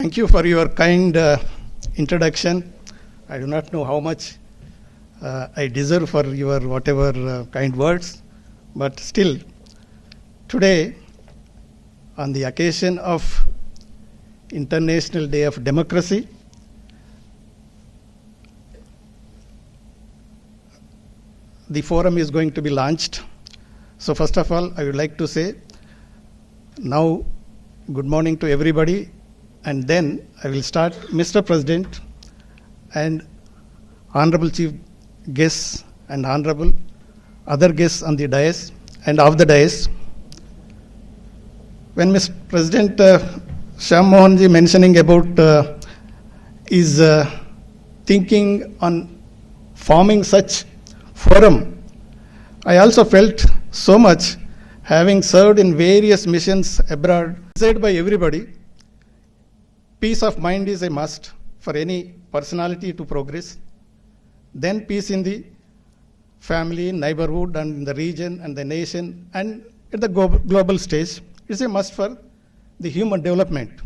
Thank you for your kind introduction. I do not know how much I deserve for your whatever kind words, but still, today, on the occasion of International Day of Democracy, the forum is going to be launched. So first of all, I would like to say now, good morning to everybody. And then I will start, Mr. President and Honorable Chief Guests and Honorable other guests on the dais and off the dais. When Mr. President Shyam Mohanji mentioning about is thinking on forming such forum, I also felt so much, having served in various missions abroad, said by everybody, peace of mind is a must for any personality to progress. Then peace in the family, neighborhood, and in the region and the nation, and at the global stage is a must for the human development.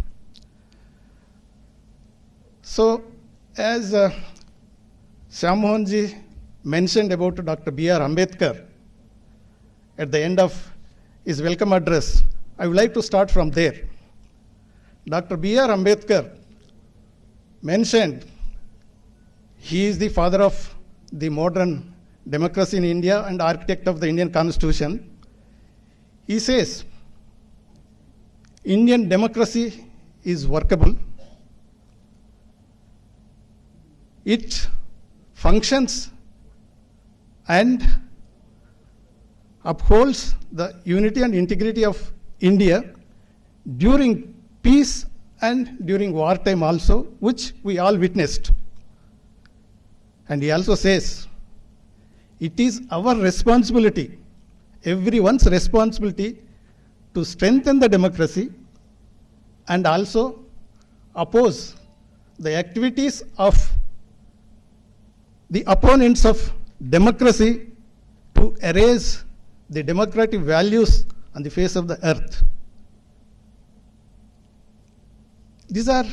So, as Shyam Mohanji mentioned about Dr. B.R. Ambedkar at the end of his welcome address, I would like to start from there. Dr. B.R. Ambedkar mentioned he is the father of the modern democracy in India and architect of the Indian Constitution. He says, Indian democracy is workable. It functions and upholds the unity and integrity of India during peace and during wartime also, which we all witnessed. And he also says, it is our responsibility, everyone's responsibility, to strengthen the democracy and also oppose the activities of the opponents of democracy to erase the democratic values on the face of the earth. These are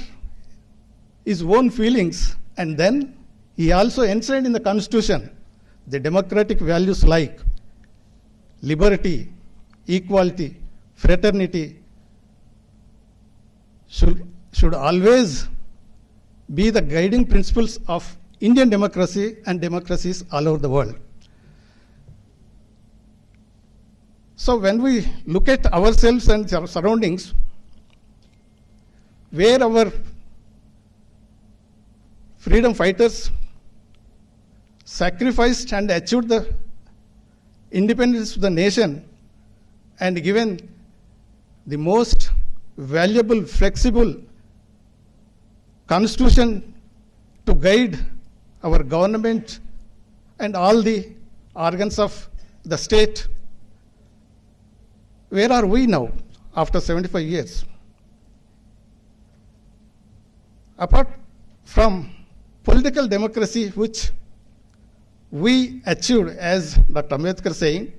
his own feelings, and then he also enshrined in the Constitution the democratic values like liberty, equality, fraternity should always be the guiding principles of Indian democracy and democracies all over the world. So when we look at ourselves and our surroundings, where our freedom fighters sacrificed and achieved the independence of the nation and given the most valuable, flexible constitution to guide our government and all the organs of the state, where are we now after 75 years? Apart from political democracy, which we achieved, as Dr. Ambedkar saying,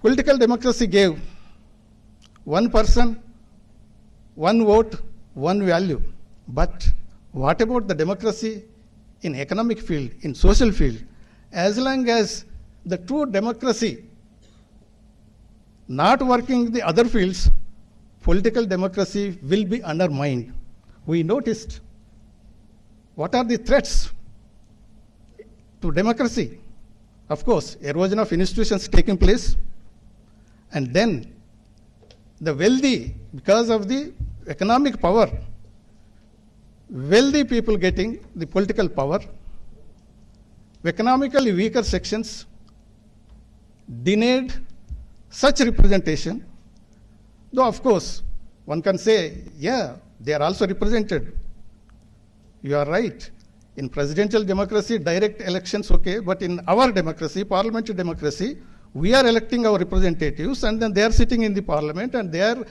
political democracy gave one person, one vote, one value. But what about the democracy in economic field, in social field? As long as the true democracy not working in the other fields, political democracy will be undermined. We noticed what are the threats to democracy. Of course, erosion of institutions taking place, and then the wealthy, because of the economic power, wealthy people getting the political power, economically weaker sections denied such representation. Though, of course, one can say, yeah, they are also represented. You are right. In presidential democracy, direct elections, okay, but in our democracy, parliamentary democracy, we are electing our representatives and then they are sitting in the parliament and they are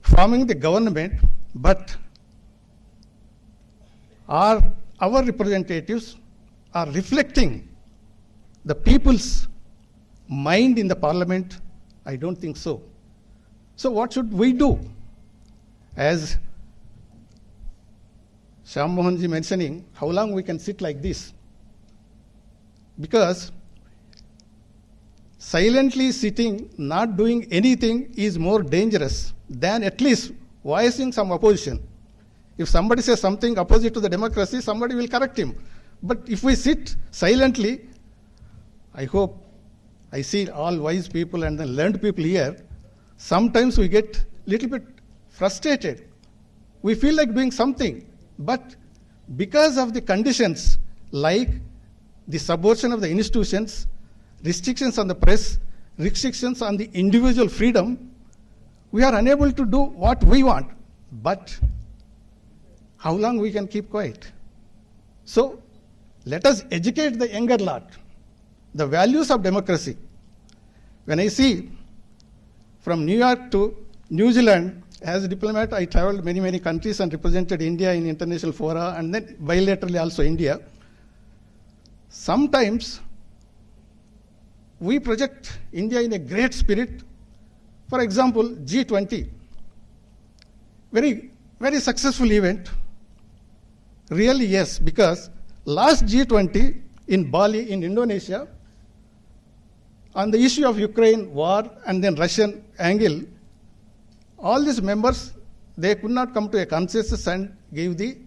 forming the government, but our representatives are reflecting the people's mind in the parliament? I don't think so. So what should we do? As Shyam Mohanji mentioning, how long we can sit like this? Because silently sitting, not doing anything is more dangerous than at least voicing some opposition. If somebody says something opposite to the democracy, somebody will correct him. But if we sit silently, I hope I see all wise people and the learned people here, sometimes we get little bit frustrated. We feel like doing something, but because of the conditions like the subversion of the institutions, restrictions on the press, restrictions on the individual freedom, we are unable to do what we want. But how long we can keep quiet? So let us educate the younger lot, the values of democracy. When I see from New York to New Zealand, as a diplomat, I traveled many countries and represented India in international fora and then bilaterally also India. Sometimes we project India in a great spirit. For example, G20, very successful event. Really, yes, because last G20 in Bali, in Indonesia, on the issue of Ukraine war and then Russian angle, all these members, they could not come to a consensus and give the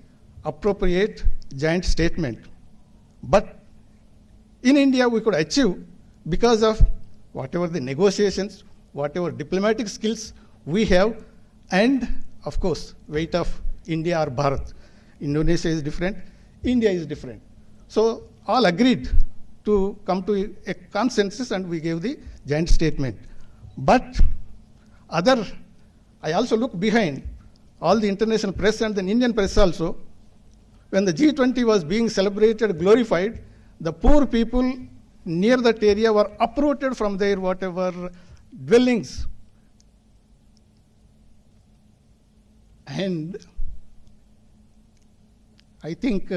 appropriate joint statement. But in India, we could achieve because of whatever the negotiations, whatever diplomatic skills we have, and of course, weight of India or Bharat. Indonesia is different, India is different. So all agreed to come to a consensus and we gave the joint statement. But I also look behind all the international press and the Indian press also. When the G20 was being celebrated, glorified, the poor people near that area were uprooted from their whatever dwellings. And I think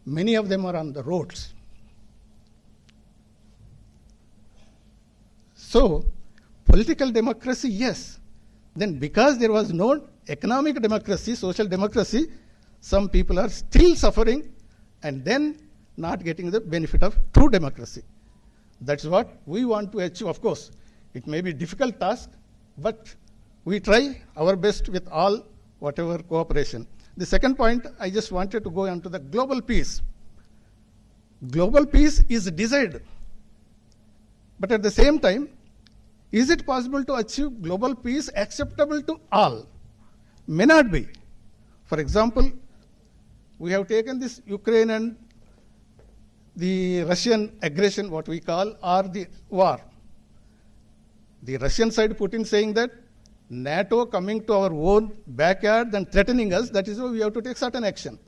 many of them are on the roads. So, political democracy, yes. Then because there was no economic democracy, social democracy, some people are still suffering and then not getting the benefit of true democracy. That's what we want to achieve. Of course, it may be a difficult task, but we try our best with all whatever cooperation. The second point, I just wanted to go on to the global peace. Global peace is desired. But at the same time, is it possible to achieve global peace acceptable to all? May not be. For example, we have taken this Ukraine and the Russian aggression, what we call, or the war. The Russian side, Putin saying that NATO coming to our own backyard and threatening us, that is why we have to take certain action.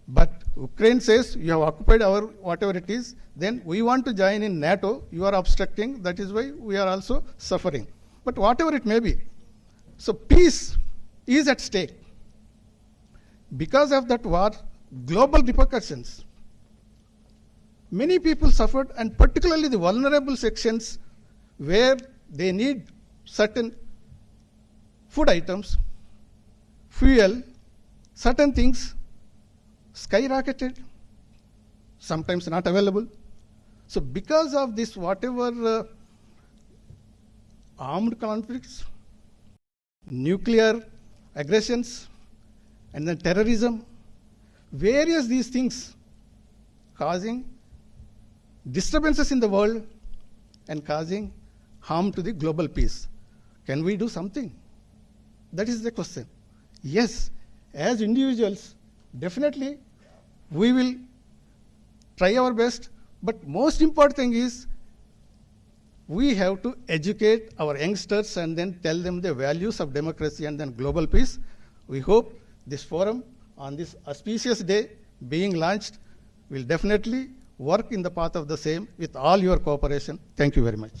But Ukraine says, you have occupied our whatever it is, then we want to join in NATO, you are obstructing, that is why we are also suffering. But whatever it may be. So peace is at stake. Because of that war, global repercussions. Many people suffered, and particularly the vulnerable sections where they need certain food items, fuel, certain things skyrocketed, sometimes not available. So because of this whatever armed conflicts, nuclear aggressions, and then terrorism, various these things causing disturbances in the world and causing harm to the global peace. Can we do something? That is the question. Yes, as individuals, definitely we will try our best, but most important thing is we have to educate our youngsters and then tell them the values of democracy and then global peace. We hope this forum on this auspicious day being launched will definitely work in the path of the same with all your cooperation. Thank you very much.